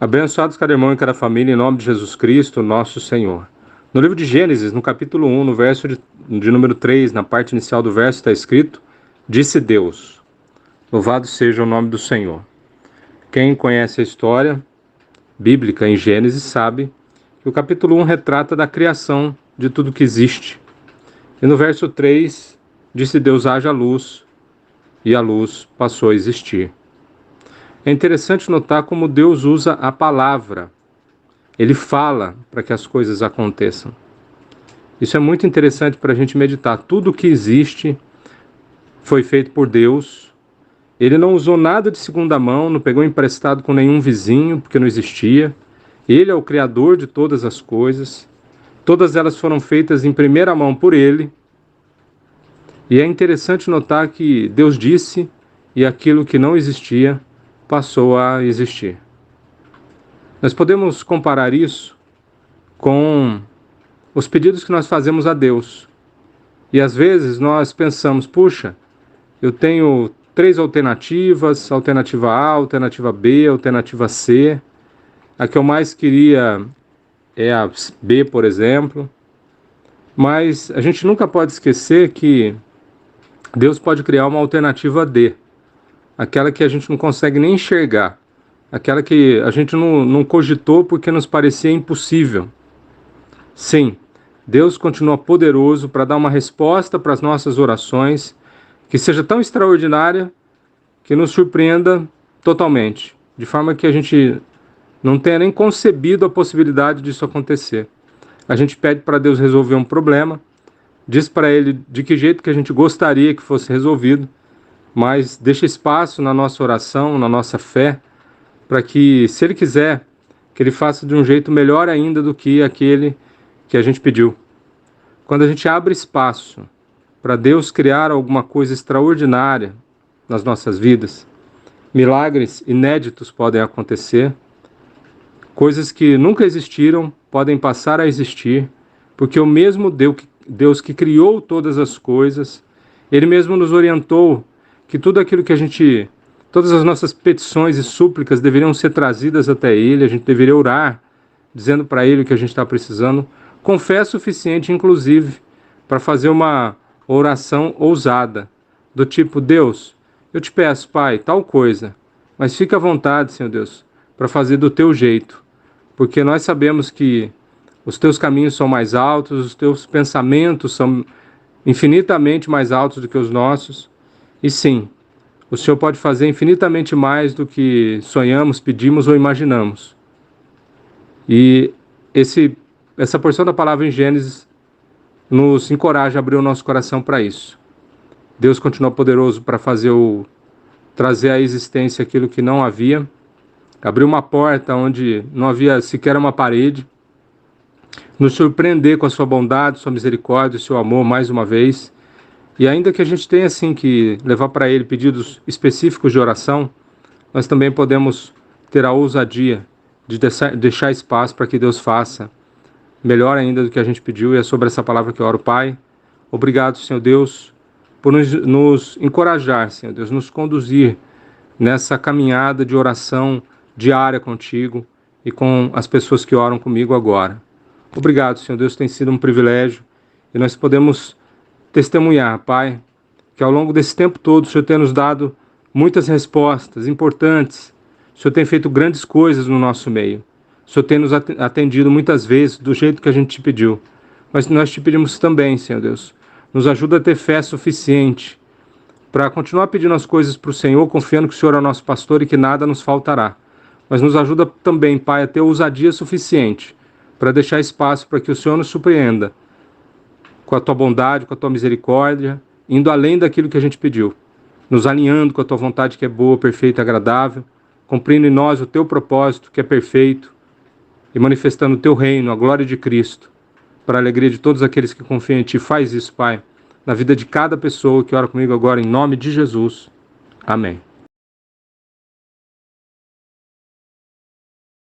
Abençoados cada irmão e cada família, em nome de Jesus Cristo, nosso Senhor. No livro de Gênesis, no capítulo 1, no verso de número 3, na parte inicial do verso, está escrito: Disse Deus, louvado seja o nome do Senhor. Quem conhece a história bíblica em Gênesis sabe que o capítulo 1 retrata da criação de tudo que existe. E no verso 3, disse Deus, haja luz, e a luz passou a existir. É interessante notar como Deus usa a palavra. Ele fala para que as coisas aconteçam. Isso é muito interessante para a gente meditar. Tudo que existe foi feito por Deus. Ele não usou nada de segunda mão, não pegou emprestado com nenhum vizinho, porque não existia. Ele é o Criador de todas as coisas. Todas elas foram feitas em primeira mão por Ele. E é interessante notar que Deus disse e aquilo que não existia passou a existir. Nós podemos comparar isso com os pedidos que nós fazemos a Deus. E às vezes nós pensamos, puxa, eu tenho 3 alternativas, alternativa A, alternativa B, alternativa C. A que eu mais queria é a B, por exemplo. Mas a gente nunca pode esquecer que Deus pode criar uma alternativa D, aquela que a gente não consegue nem enxergar, aquela que a gente não cogitou porque nos parecia impossível. Sim, Deus continua poderoso para dar uma resposta para as nossas orações que seja tão extraordinária que nos surpreenda totalmente, de forma que a gente não tenha nem concebido a possibilidade disso acontecer. A gente pede para Deus resolver um problema, diz para Ele de que jeito que a gente gostaria que fosse resolvido, mas deixa espaço na nossa oração, na nossa fé, para que, se Ele quiser, que Ele faça de um jeito melhor ainda do que aquele que a gente pediu. Quando a gente abre espaço para Deus criar alguma coisa extraordinária nas nossas vidas, milagres inéditos podem acontecer, coisas que nunca existiram podem passar a existir, porque o mesmo Deus que criou todas as coisas, Ele mesmo nos orientou que tudo aquilo que todas as nossas petições e súplicas deveriam ser trazidas até Ele, a gente deveria orar, dizendo para Ele o que a gente está precisando, com fé suficiente, inclusive, para fazer uma oração ousada, do tipo, Deus, eu te peço, Pai, tal coisa, mas fica à vontade, Senhor Deus, para fazer do teu jeito, porque nós sabemos que os teus caminhos são mais altos, os teus pensamentos são infinitamente mais altos do que os nossos. E sim, o Senhor pode fazer infinitamente mais do que sonhamos, pedimos ou imaginamos. E essa porção da palavra em Gênesis nos encoraja a abrir o nosso coração para isso. Deus continua poderoso para trazer à existência aquilo que não havia, abrir uma porta onde não havia sequer uma parede, nos surpreender com a sua bondade, sua misericórdia, o seu amor mais uma vez. E ainda que a gente tenha assim que levar para Ele pedidos específicos de oração, nós também podemos ter a ousadia de deixar espaço para que Deus faça melhor ainda do que a gente pediu. E é sobre essa palavra que eu oro, Pai. Obrigado, Senhor Deus, por nos encorajar, Senhor Deus, nos conduzir nessa caminhada de oração diária contigo e com as pessoas que oram comigo agora. Obrigado, Senhor Deus, tem sido um privilégio e nós podemos testemunhar, Pai, que ao longo desse tempo todo o Senhor tem nos dado muitas respostas importantes, o Senhor tem feito grandes coisas no nosso meio, o Senhor tem nos atendido muitas vezes do jeito que a gente te pediu, mas nós te pedimos também, Senhor Deus, nos ajuda a ter fé suficiente para continuar pedindo as coisas para o Senhor, confiando que o Senhor é o nosso pastor e que nada nos faltará, mas nos ajuda também, Pai, a ter ousadia suficiente para deixar espaço para que o Senhor nos surpreenda com a tua bondade, com a tua misericórdia, indo além daquilo que a gente pediu, nos alinhando com a tua vontade que é boa, perfeita e agradável, cumprindo em nós o teu propósito que é perfeito e manifestando o teu reino, a glória de Cristo, para a alegria de todos aqueles que confiam em ti. Faz isso, Pai, na vida de cada pessoa que ora comigo agora, em nome de Jesus. Amém.